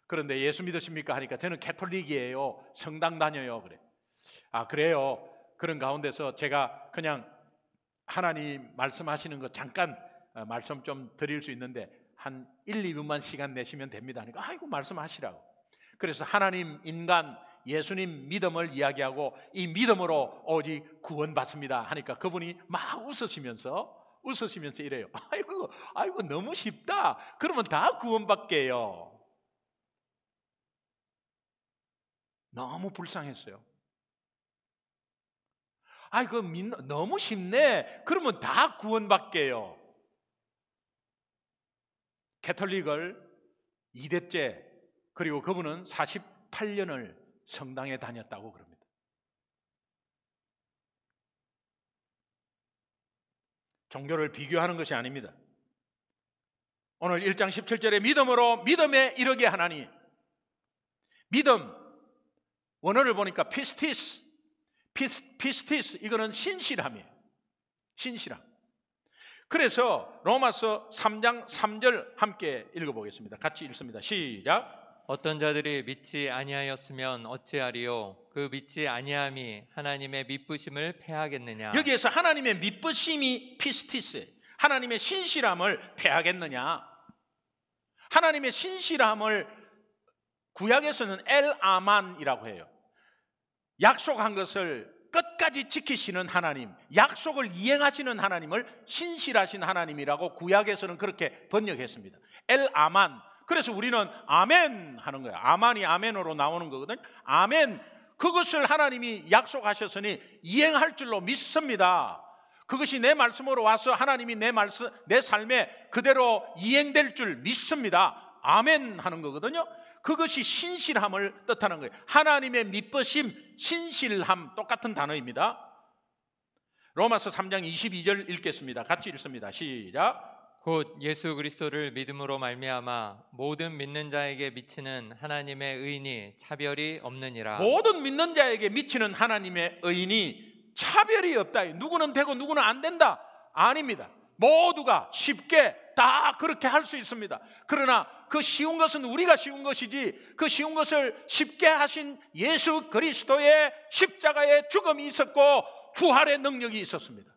그런데 예수 믿으십니까? 하니까 저는 캐톨릭이에요. 성당 다녀요. 그래. 아, 그래요. 그런 가운데서 제가 그냥 하나님 말씀하시는 거 잠깐 말씀 좀 드릴 수 있는데 한 1, 2분만 시간 내시면 됩니다 하니까 아이고 말씀하시라고. 그래서 하나님, 인간, 예수님 믿음을 이야기하고 이 믿음으로 오직 구원받습니다 하니까 그분이 막 웃으시면서 이래요. 아이고 너무 쉽다. 그러면 다 구원받게요. 너무 불쌍했어요. 아이고 너무 쉽네. 그러면 다 구원받게요. 캐톨릭을 2대째, 그리고 그분은 48년을 성당에 다녔다고 그럽니다. 종교를 비교하는 것이 아닙니다. 오늘 1장 17절에 믿음으로 믿음에 이르게 하나니, 믿음, 원어를 보니까 피스티스, 이거는 신실함이에요. 신실함. 그래서 로마서 3장 3절 함께 읽어보겠습니다. 같이 읽습니다. 시작. 어떤 자들이 믿지 아니하였으면 어찌하리요? 그 믿지 아니함이 하나님의 미쁘심을 패하겠느냐? 여기에서 하나님의 미쁘심이 피스티스예요. 하나님의 신실함을 패하겠느냐? 하나님의 신실함을 구약에서는 엘 아만이라고 해요. 약속한 것을 끝까지 지키시는 하나님, 약속을 이행하시는 하나님을 신실하신 하나님이라고 구약에서는 그렇게 번역했습니다. 엘 아만. 그래서 우리는 아멘 하는 거예요. 아만이 아멘으로 나오는 거거든요. 아멘. 그것을 하나님이 약속하셨으니 이행할 줄로 믿습니다. 그것이 내 말씀으로 와서 하나님이 내 삶에 그대로 이행될 줄 믿습니다. 아멘 하는 거거든요. 그것이 신실함을 뜻하는 거예요. 하나님의 미쁘심, 신실함 똑같은 단어입니다. 로마서 3장 22절 읽겠습니다. 같이 읽습니다. 시작. 곧 예수 그리스도를 믿음으로 말미암아 모든 믿는 자에게 미치는 하나님의 의인이 차별이 없느니라. 모든 믿는 자에게 미치는 하나님의 의인이 차별이 없다. 누구는 되고 누구는 안 된다. 아닙니다. 모두가 쉽게 다 그렇게 할 수 있습니다. 그러나 그 쉬운 것은 우리가 쉬운 것이지, 그 쉬운 것을 쉽게 하신 예수 그리스도의 십자가의 죽음이 있었고 부활의 능력이 있었습니다.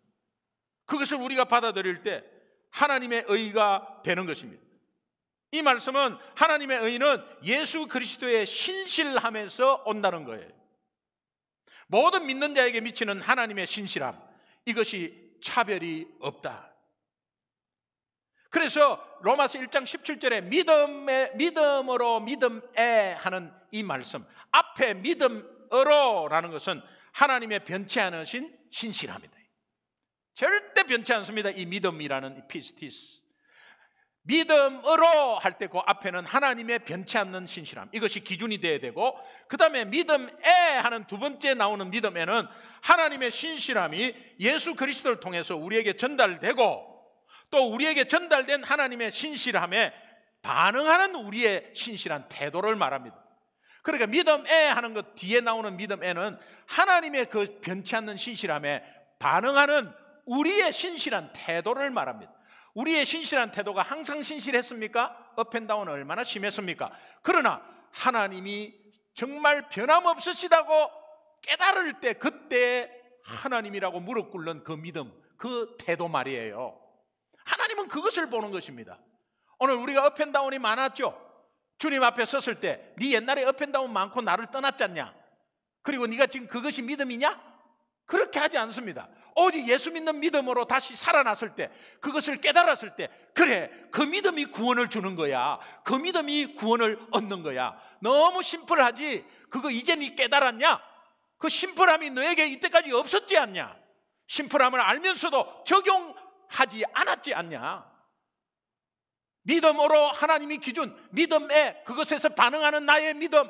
그것을 우리가 받아들일 때 하나님의 의가 되는 것입니다. 이 말씀은 하나님의 의는 예수 그리스도의 신실함에서 온다는 거예요. 모든 믿는 자에게 미치는 하나님의 신실함, 이것이 차별이 없다. 그래서 로마서 1장 17절에 믿음으로 믿음에 하는 이 말씀, 앞에 믿음으로라는 것은 하나님의 변치 않으신 신실함이다. 절대 변치 않습니다. 이 믿음이라는 이 피스티스. 믿음으로 할 때 그 앞에는 하나님의 변치 않는 신실함, 이것이 기준이 되어야 되고, 그 다음에 믿음에 하는 두 번째 나오는 믿음에는 하나님의 신실함이 예수 그리스도를 통해서 우리에게 전달되고, 또 우리에게 전달된 하나님의 신실함에 반응하는 우리의 신실한 태도를 말합니다. 그러니까 믿음에 하는 것 뒤에 나오는 믿음에는 하나님의 그 변치 않는 신실함에 반응하는 우리의 신실한 태도를 말합니다. 우리의 신실한 태도가 항상 신실했습니까? 업앤다운 얼마나 심했습니까? 그러나 하나님이 정말 변함없으시다고 깨달을 때, 그때 하나님이라고 무릎 꿇는 그 믿음, 그 태도 말이에요. 하나님은 그것을 보는 것입니다. 오늘 우리가 업앤다운이 많았죠. 주님 앞에 섰을 때 네 옛날에 업앤다운 많고 나를 떠났지 않냐? 그리고 네가 지금 그것이 믿음이냐? 그렇게 하지 않습니다. 오직 예수 믿는 믿음으로 다시 살아났을 때, 그것을 깨달았을 때, 그래, 그 믿음이 구원을 주는 거야. 그 믿음이 구원을 얻는 거야. 너무 심플하지? 그거 이제 네 깨달았냐? 그 심플함이 너에게 이때까지 없었지 않냐? 심플함을 알면서도 적용하지 않았지 않냐? 믿음으로 하나님이 기준, 믿음에 그것에서 반응하는 나의 믿음,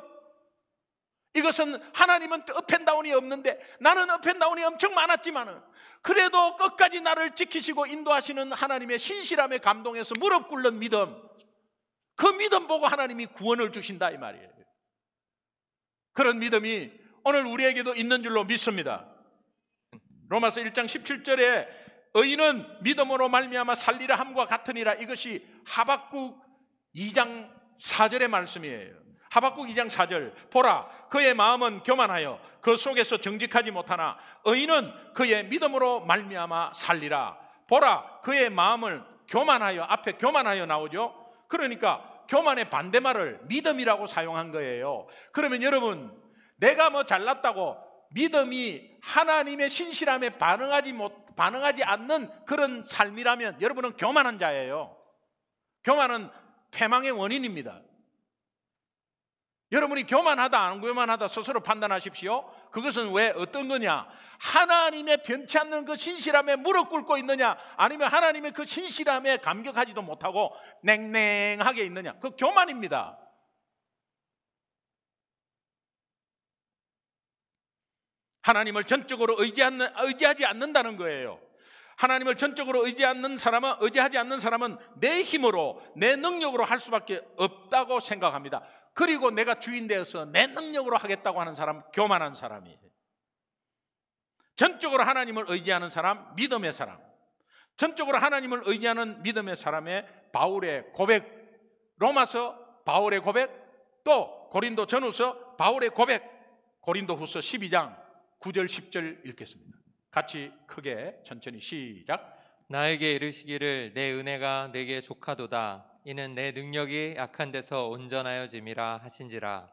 이것은 하나님은 업앤다운이 없는데 나는 업앤다운이 엄청 많았지만은 그래도 끝까지 나를 지키시고 인도하시는 하나님의 신실함에 감동해서 무릎 꿇는 믿음, 그 믿음 보고 하나님이 구원을 주신다 이 말이에요. 그런 믿음이 오늘 우리에게도 있는 줄로 믿습니다. 로마서 1장 17절에 의인은 믿음으로 말미암아 살리라 함과 같으니라, 이것이 하박국 2장 4절의 말씀이에요. 하박국 2장 4절, 보라 그의 마음은 교만하여 그 속에서 정직하지 못하나 의인은 그의 믿음으로 말미암아 살리라. 보라 그의 마음을 교만하여, 앞에 교만하여 나오죠. 그러니까 교만의 반대말을 믿음이라고 사용한 거예요. 그러면 여러분, 내가 뭐 잘났다고 믿음이 하나님의 신실함에 반응하지 않는 그런 삶이라면 여러분은 교만한 자예요. 교만은 패망의 원인입니다. 여러분이 교만하다 안 교만하다 스스로 판단하십시오. 그것은 왜 어떤 거냐? 하나님의 변치 않는 그 신실함에 무릎 꿇고 있느냐, 아니면 하나님의 그 신실함에 감격하지도 못하고 냉랭하게 있느냐, 그 교만입니다. 하나님을 전적으로 의지하지 않는다는 거예요. 하나님을 전적으로 의지하지 않는 사람은 내 힘으로, 내 능력으로 할 수밖에 없다고 생각합니다. 그리고 내가 주인 되어서 내 능력으로 하겠다고 하는 사람, 교만한 사람이에요. 전적으로 하나님을 의지하는 사람, 믿음의 사람. 전적으로 하나님을 의지하는 믿음의 사람의 바울의 고백, 로마서 바울의 고백, 또 고린도 전후서 바울의 고백, 고린도 후서 12장 9절 10절 읽겠습니다. 같이 크게 천천히 시작. 나에게 이르시기를 내 은혜가 내게 족하도다. 이는 내 능력이 약한 데서 온전하여짐이라 하신지라.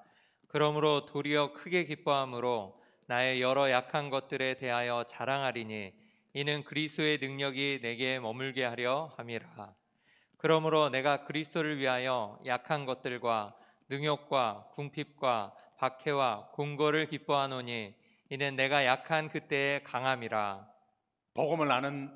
그러므로 도리어 크게 기뻐함으로 나의 여러 약한 것들에 대하여 자랑하리니 이는 그리스도의 능력이 내게 머물게 하려 함이라. 그러므로 내가 그리스도를 위하여 약한 것들과 능욕과 궁핍과 박해와 공고를 기뻐하노니 이는 내가 약한 그때의 강함이라. 복음을 아는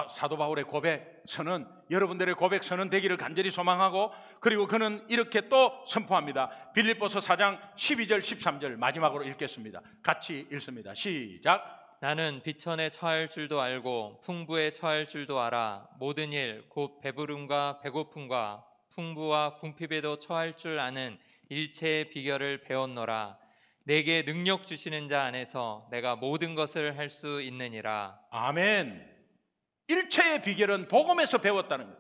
사도 바울의 고백 선언, 여러분들의 고백 선언 되기를 간절히 소망하고, 그리고 그는 이렇게 또 선포합니다. 빌립보서 4장 12절 13절 마지막으로 읽겠습니다. 같이 읽습니다. 시작. 나는 비천에 처할 줄도 알고 풍부에 처할 줄도 알아. 모든 일 곧 배부름과 배고픔과 풍부와 궁핍에도 처할 줄 아는 일체의 비결을 배웠노라. 내게 능력 주시는 자 안에서 내가 모든 것을 할 수 있느니라. 아멘. 일체의 비결은 복음에서 배웠다는 것.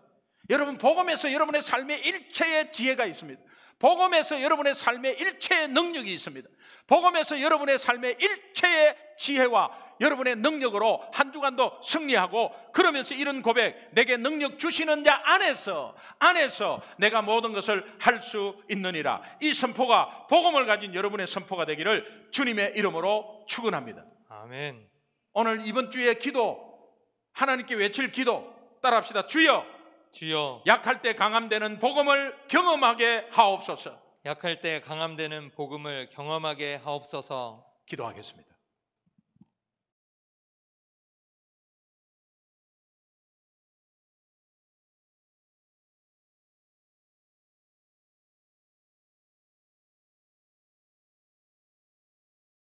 여러분, 복음에서 여러분의 삶에 일체의 지혜가 있습니다. 복음에서 여러분의 삶에 일체의 능력이 있습니다. 복음에서 여러분의 삶에 일체의 지혜와 여러분의 능력으로 한 주간도 승리하고, 그러면서 이런 고백, 내게 능력 주시는 자 안에서 내가 모든 것을 할 수 있느니라. 이 선포가 복음을 가진 여러분의 선포가 되기를 주님의 이름으로 축원합니다. 아멘. 오늘 이번 주에 기도, 하나님께 외칠 기도 따라합시다. 주여, 주여, 약할 때 강함되는 복음을 경험하게 하옵소서. 약할 때 강함되는 복음을 경험하게 하옵소서. 기도하겠습니다.